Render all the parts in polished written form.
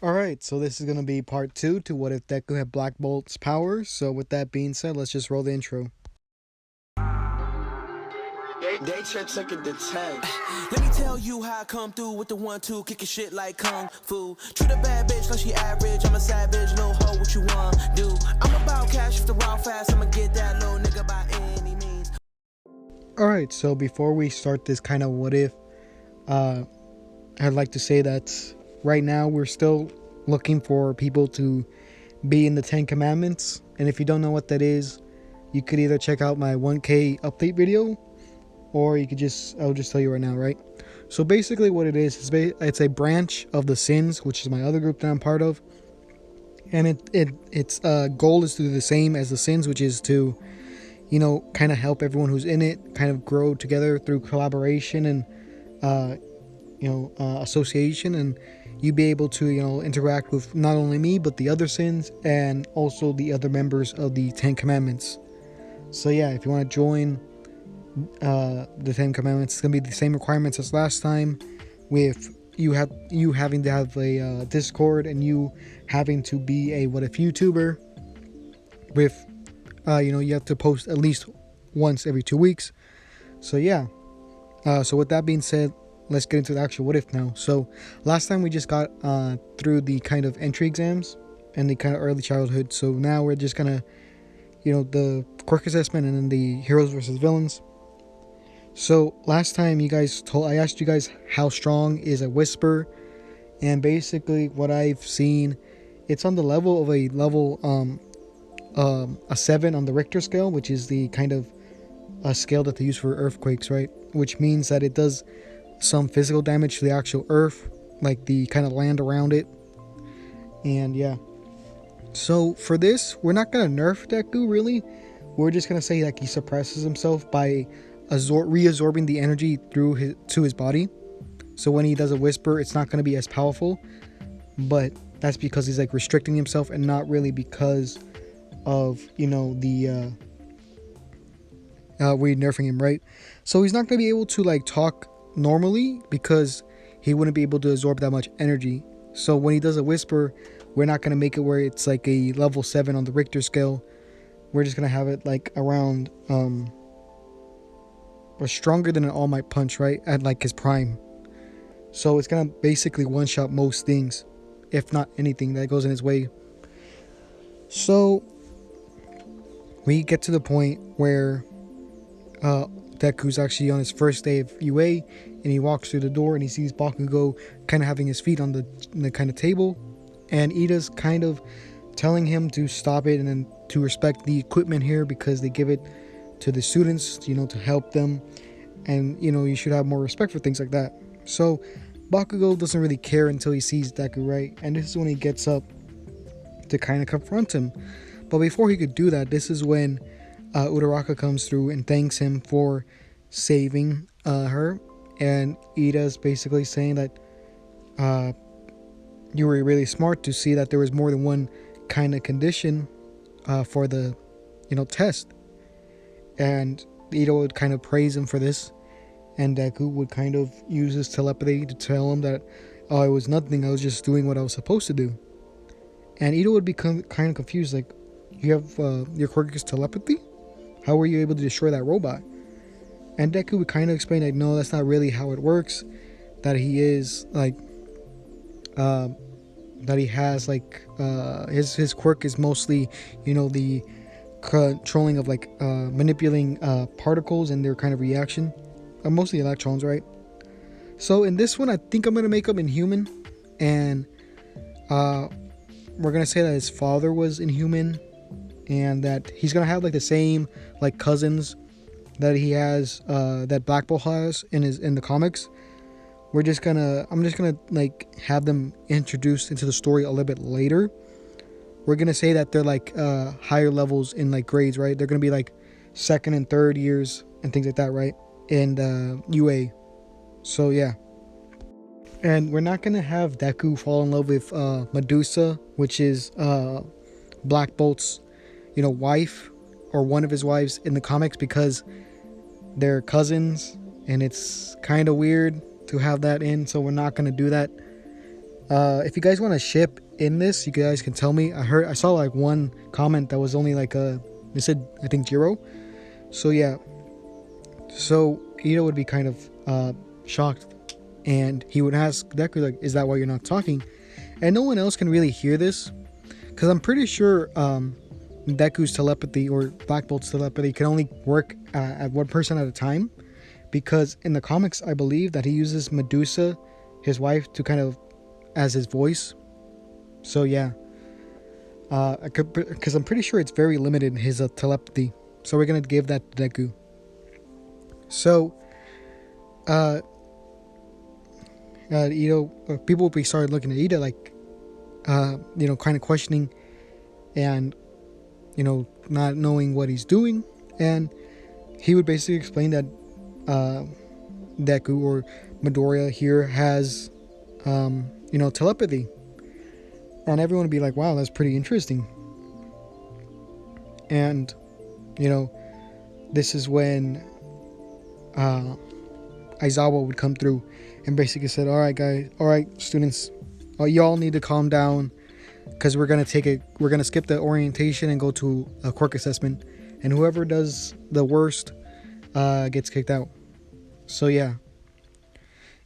Alright, so this is going to be part 2 to what if Deku had Black Bolt's powers. So with that being said, let's just roll the intro. They took it to 10. Let me tell you how I come through with the 1-2, kicking shit like kung fu. Treat a bad bitch like she average. I'm a savage, no hoe, what you want do? I'm about cash if the raw fast. I'ma get that little nigga by any means. Alright, so before we start this kind of what if, I'd like to say that right now we're still looking for people to be in the 10 Commandments. And if you don't know what that is, you could either check out my 1K update video, or you could I'll just tell you right now, right? So basically what it is it's a branch of the sins, which is my other group that I'm part of. And its goal is to do the same as the sins, which is to, kind of help everyone who's in it kind of grow together through collaboration and, association. And you be able to, interact with not only me, but the other sins and also the other members of the 10 Commandments. So yeah, if you want to join the 10 Commandments, it's gonna be the same requirements as last time, with you having to have a Discord, and you having to be a what if YouTuber, with you have to post at least once every 2 weeks. So yeah, so with that being said, let's get into the actual what if now. So last time we just got through the kind of entry exams and the kind of early childhood. So now we're just gonna the quirk assessment and then the heroes versus villains. So last time I asked you guys how strong is a whisper, and basically what I've seen, it's on the level of a 7 on the Richter scale, which is the kind of a scale that they use for earthquakes, right? Which means that it does some physical damage to the actual earth, like the kind of land around it. And yeah, so for this, we're not gonna nerf Deku really. We're just gonna say like he suppresses himself by reabsorbing the energy through his body. So when he does a whisper, it's not going to be as powerful, but that's because he's like restricting himself, and not really because of we nerfing him, right? So he's not going to be able to like talk normally because he wouldn't be able to absorb that much energy. So when he does a whisper, we're not going to make it where it's like a level 7 on the Richter scale. We're just going to have it like around or stronger than an All Might punch, right, at like his prime. So it's gonna basically one-shot most things, if not anything that goes in his way. So we get to the point where Deku's actually on his first day of UA, and he walks through the door and he sees Bakugo kind of having his feet on the kind of table, and Ida's kind of telling him to stop it and then to respect the equipment here because they give it to the students, to help them, and you should have more respect for things like that. So Bakugo doesn't really care until he sees Deku, right? And this is when he gets up to kind of confront him. But before he could do that, this is when Uraraka comes through and thanks him for saving her, and Ida's basically saying that you were really smart to see that there was more than one kind of condition for the test. And Ida would kind of praise him for this, and Deku would kind of use his telepathy to tell him that, oh, it was nothing, I was just doing what I was supposed to do. And Ida would become kind of confused, like, you have your quirk is telepathy? How were you able to destroy that robot? And Deku would kind of explain that no, that's not really how it works, that he is like that he has like his quirk is mostly the controlling of like manipulating particles and their kind of reaction, mostly electrons, right? So in this one, I think I'm gonna make him inhuman, and we're gonna say that his father was inhuman, and that he's gonna have like the same like cousins that he has that Black Bolt has in the comics. I'm just gonna like have them introduced into the story a little bit later. We're gonna say that they're like higher levels in like grades, right? They're gonna be like 2nd and 3rd years and things like that, right? And UA. So yeah. And we're not gonna have Deku fall in love with Medusa, which is Black Bolt's wife, or one of his wives in the comics, because they're cousins and it's kind of weird to have that in, so we're not gonna do that. If you guys want to ship in this, you guys can tell me. I saw like one comment that was only like they said I think 0. So yeah. So Ito would be kind of shocked, and he would ask Deku like, "Is that why you're not talking?" And no one else can really hear this, because I'm pretty sure Deku's telepathy or Black Bolt's telepathy can only work at one person at a time, because in the comics I believe that he uses Medusa, his wife, to kind of as his voice. So yeah, because I'm pretty sure it's very limited in his telepathy. So we're gonna give that to Deku. So Ito, people will be started looking at Ito like kind of questioning and not knowing what he's doing, and he would basically explain that Deku or Midoriya here has telepathy, and everyone would be like, wow, that's pretty interesting. And this is when Aizawa would come through and basically said, all right students, y'all need to calm down, because we're gonna skip the orientation and go to a quirk assessment, and whoever does the worst gets kicked out. So yeah,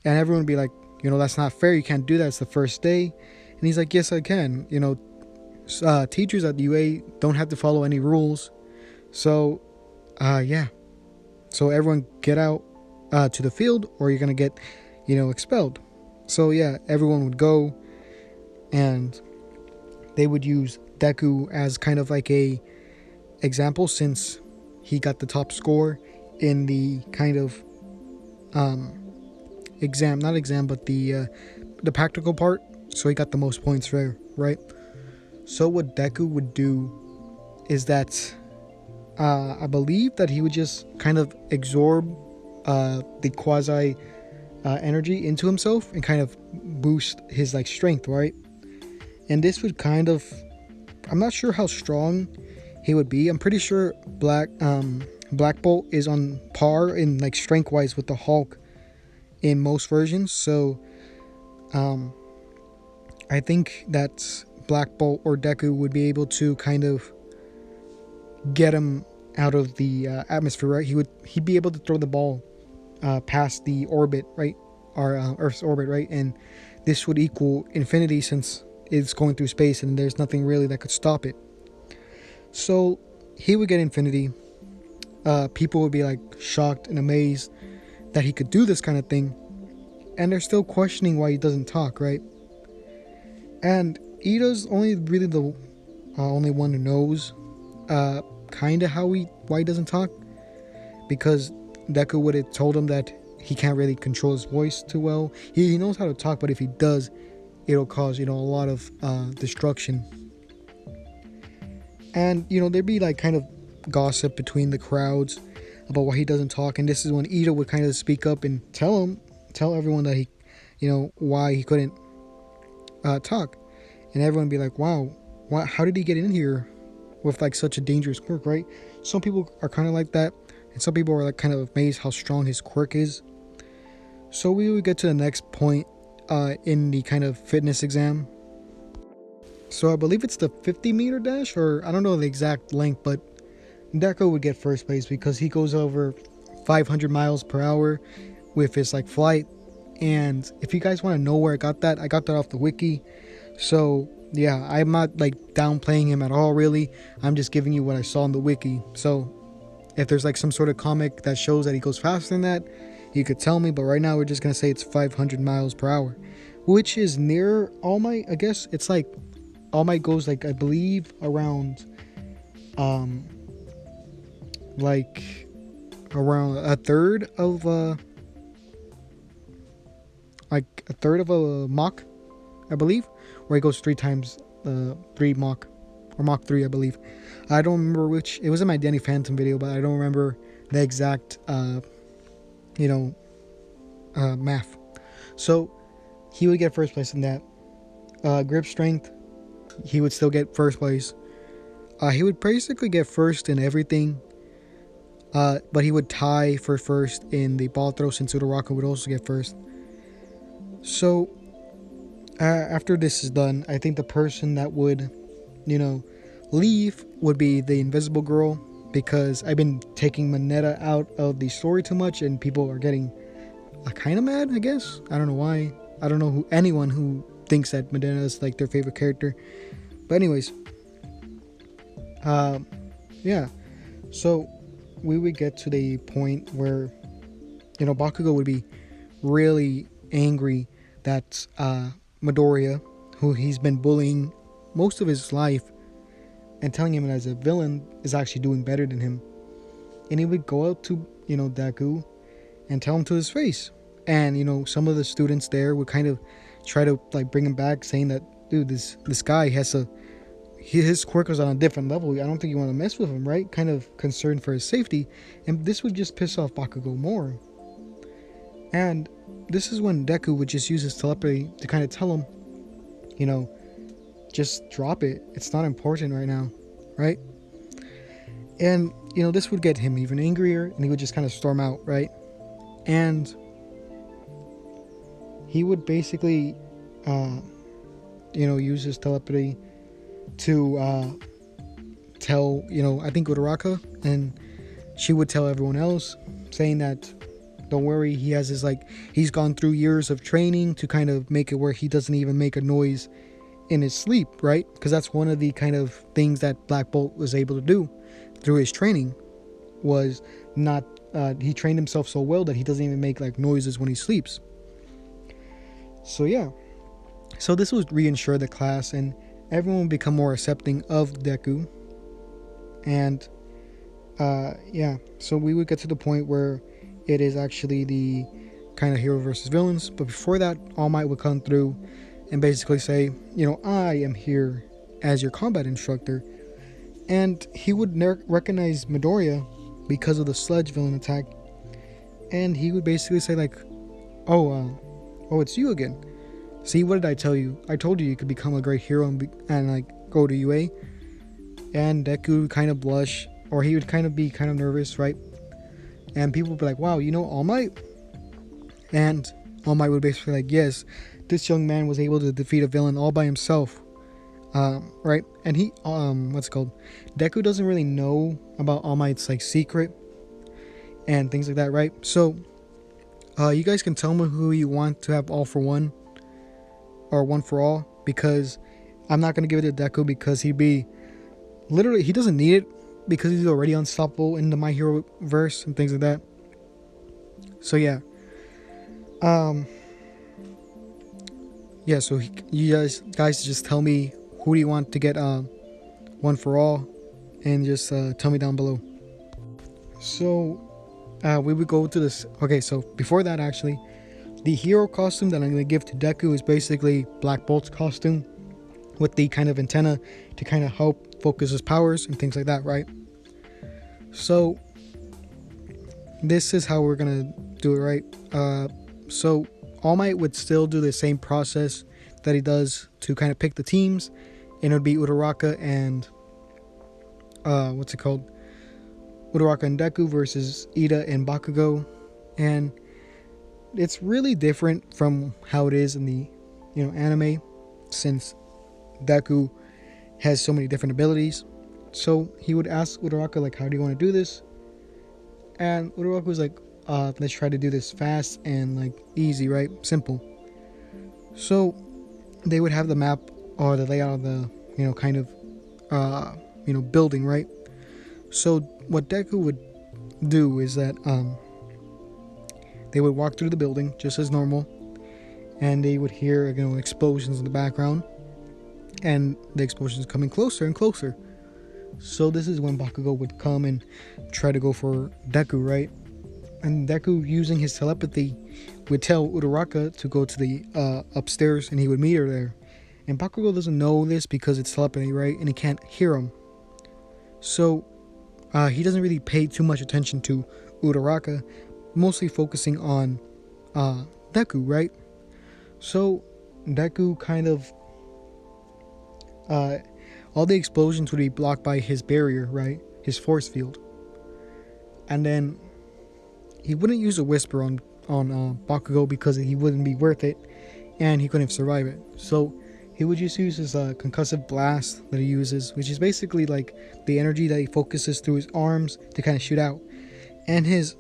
and everyone would be like, that's not fair, you can't do that, it's the first day. And he's like, yes I can. Teachers at UA don't have to follow any rules. So yeah, so everyone get out to the field, or you're gonna get expelled. So yeah, everyone would go, and they would use Deku as kind of like a example, since he got the top score in the kind of but the practical part, so he got the most points there, right? So what Deku would do is that I believe that he would just kind of absorb the quasi energy into himself and kind of boost his like strength, right? And this would kind of, I'm not sure how strong he would be. I'm pretty sure Black Bolt is on par in like strength wise with the Hulk in most versions. So I think that Black Bolt or Deku would be able to kind of get him out of the atmosphere, right? He'd be able to throw the ball past the orbit, right? Our Earth's orbit, right? And this would equal infinity, since it's going through space and there's nothing really that could stop it. So he would get infinity. People would be like shocked and amazed that he could do this kind of thing, and they're still questioning why he doesn't talk, right? And Ito's only really the only one who knows kind of why he doesn't talk, because Deku would have told him that he can't really control his voice too well. He knows how to talk, but if he does, it'll cause a lot of destruction. And there'd be like kind of gossip between the crowds about why he doesn't talk, and this is when Ito would kind of speak up and tell everyone that he why he couldn't talk. And everyone would be like, wow, how did he get in here with like such a dangerous quirk, right? Some people are kind of like that, and some people are like kind of amazed how strong his quirk is. So we would get to the next point in the kind of fitness exam. So I believe it's the 50-meter dash, or I don't know the exact length, but Deku would get first place because he goes over 500 miles per hour with his like flight. And if you guys want to know where I got that off the wiki. So yeah, I'm not like downplaying him at all, really. I'm just giving you what I saw on the wiki. So if there's like some sort of comic that shows that he goes faster than that, you could tell me, but right now we're just gonna say it's 500 miles per hour, which is near All Might. I guess it's like All Might goes like, I believe, around like around a third of a Mach, I believe, where it goes 3 times 3 Mach, or Mach 3, I believe. I don't remember which. It was in my Danny Phantom video, but I don't remember the exact math. So he would get first place in that. Grip strength, he would still get first place. He would basically get first in everything, but he would tie for first in the ball throw, since Uraraka would also get first. So after this is done, I think the person that would, leave would be the invisible girl, because I've been taking Mineta out of the story too much and people are getting kind of mad, I guess. I don't know why. I don't know anyone who thinks that Mineta is like their favorite character. But anyways, yeah. So we would get to the point where, Bakugo would be really angry that Midoriya, who he's been bullying most of his life and telling him as a villain, is actually doing better than him. And he would go out to, Deku and tell him to his face. And, some of the students there would kind of try to like bring him back, saying that, dude, this guy his quirk was on a different level. I don't think you want to mess with him, right? Kind of concerned for his safety. And this would just piss off Bakugo more. And this is when Deku would just use his telepathy to kind of tell him, just drop it. It's not important right now, right? And, this would get him even angrier, and he would just kind of storm out, right? And he would basically, use his telepathy to tell, I think Uraraka, and she would tell everyone else, saying that, don't worry, he has his, he's gone through years of training to kind of make it where he doesn't even make a noise in his sleep, right? Because that's one of the kind of things that Black Bolt was able to do through his training, was not, he trained himself so well that he doesn't even make noises when he sleeps. So yeah, so this would reassure the class, and everyone would become more accepting of Deku. And yeah, so we would get to the point where it is actually the kind of hero versus villains. But before that, All Might would come through and basically say, I am here as your combat instructor. And he would recognize Midoriya because of the sludge villain attack. And he would basically say oh, it's you again. See, what did I tell you? I told you could become a great hero and go to UA. And Deku would kind of blush, or he would kind of be kind of nervous, right? And people would be like, wow, All Might? And All Might would basically yes, this young man was able to defeat a villain all by himself. Right? And he, Deku doesn't really know about All Might's secret and things like that, right? So, you guys can tell me who you want to have all for one or one for all, because I'm not going to give it to Deku, because he doesn't need it, because he's already unstoppable in the My Hero verse and things like that. So yeah. Yeah, so you guys just tell me who do you want to get one for all, and just tell me down below. So we would go to this. Okay, so before that, actually, the hero costume that I'm going to give to Deku is basically Black Bolt's costume, with the kind of antenna to kind of help focus his powers and things like that, right? So this is how we're gonna do it, right? So All Might would still do the same process that he does to kind of pick the teams, and it would be Uraraka and Uraraka and Deku versus Ida and Bakugo. And it's really different from how it is in the anime, since Deku has so many different abilities. So he would ask Uraraka how do you want to do this? And Uraraka was let's try to do this fast and easy, right? Simple. So they would have the map or the layout of the building, right? So what Deku would do is that they would walk through the building just as normal, and they would hear explosions in the background, and the explosions coming closer and closer. So this is when Bakugo would come and try to go for Deku, right? And Deku, using his telepathy, would tell Uraraka to go to the upstairs, and he would meet her there. And Bakugo doesn't know this because it's telepathy, right? And he can't hear him. So he doesn't really pay too much attention to Uraraka, mostly focusing on Deku, right? So Deku kind of all the explosions would be blocked by his barrier, right? His force field. And then he wouldn't use a whisper on Bakugo because he wouldn't be worth it. and he couldn't survive it. So he would just use his concussive blast that he uses, which is basically like the energy that he focuses through his arms to kind of shoot out. And his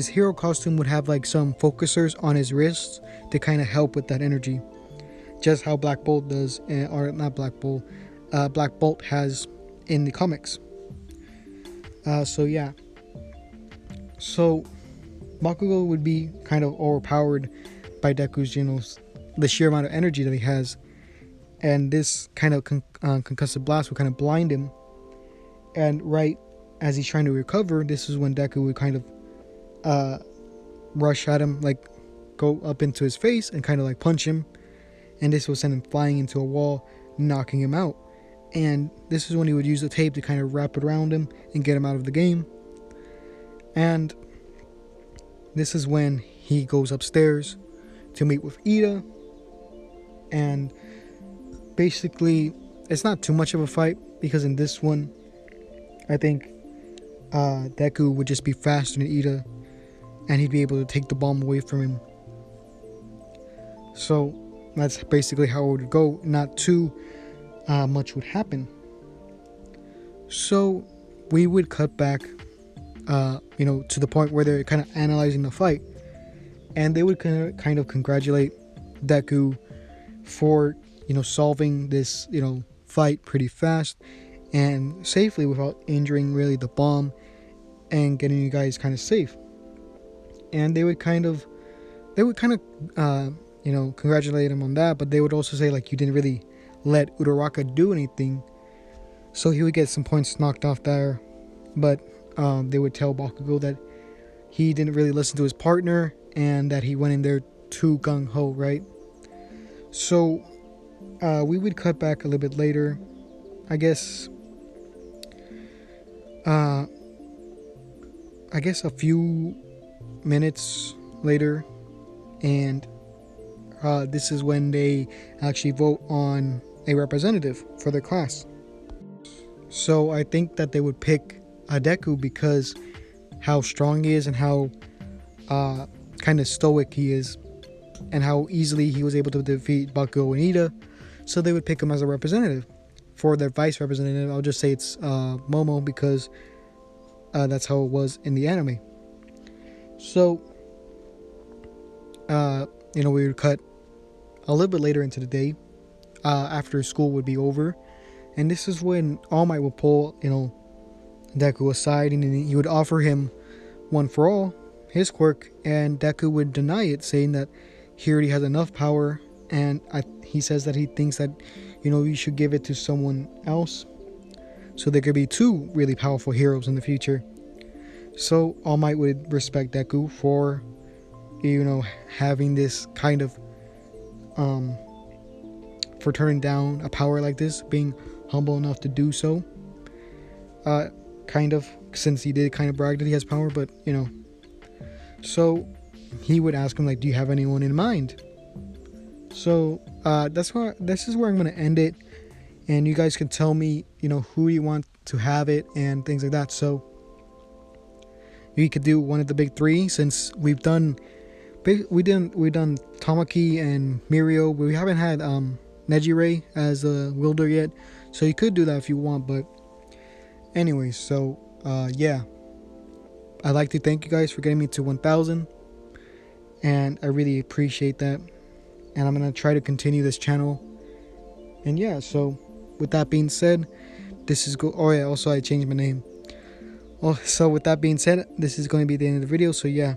hero costume would have like some focusers on his wrists to kind of help with that energy, just how Black Bolt does, or not Black Bolt, Black Bolt has in the comics. So yeah. So Bakugo would be kind of overpowered by Deku's, the sheer amount of energy that he has, and this kind of concussive blast would kind of blind him. And right as he's trying to recover, this is when Deku would kind of rush at him, like go up into his face and kind of like punch him, and this would send him flying into a wall, knocking him out. And this is when he would use the tape to kind of wrap it around him and get him out of the game. And this is when he goes upstairs to meet with Ida, and basically it's not too much of a fight, because in this one I think Deku would just be faster than Ida, and he'd be able to take the bomb away from him. So that's basically how it would go. Not too much would happen. So we would cut back to the point where they're kind of analyzing the fight, and they would kind of congratulate Deku for solving this fight pretty fast and safely without injuring really the bomb, and getting you guys kind of safe. And they would kind of congratulate him on that, but they would also say like, you didn't really let Uraraka do anything, so he would get some points knocked off there. But they would tell Bakugo that he didn't really listen to his partner, and that he went in there too gung-ho, right? So we would cut back a little bit later, I guess a few minutes later, and this is when they actually vote on a representative for their class. So I think that they would pick Deku because how strong he is, and how kind of stoic he is, and how easily he was able to defeat Bakugo and Ida. So they would pick him as a representative. For their vice representative, I'll just say it's Momo, because that's how it was in the anime. So we would cut a little bit later into the day, after school would be over, and this is when All Might would pull Deku aside, and he would offer him One for All, his quirk, and Deku would deny it, saying that he already has enough power, and he says that he thinks that you should give it to someone else, so there could be two really powerful heroes in the future. So All Might would respect Deku for having this kind of for turning down a power like this, being humble enough to do so, kind of, since he did kind of brag that he has power. But so he would ask him like, do you have anyone in mind? So this is where I'm going to end it, and you guys can tell me who you want to have it and things like that. So we could do one of the big three, since we've done Tamaki and Mirio, but we haven't had Nejire as a wielder yet. So you could do that if you want. But anyways, so yeah, I'd like to thank you guys for getting me to 1,000, and I really appreciate that. And I'm gonna try to continue this channel. And yeah, so with that being said, also I changed my name. So with that being said, this is going to be the end of the video. So yeah.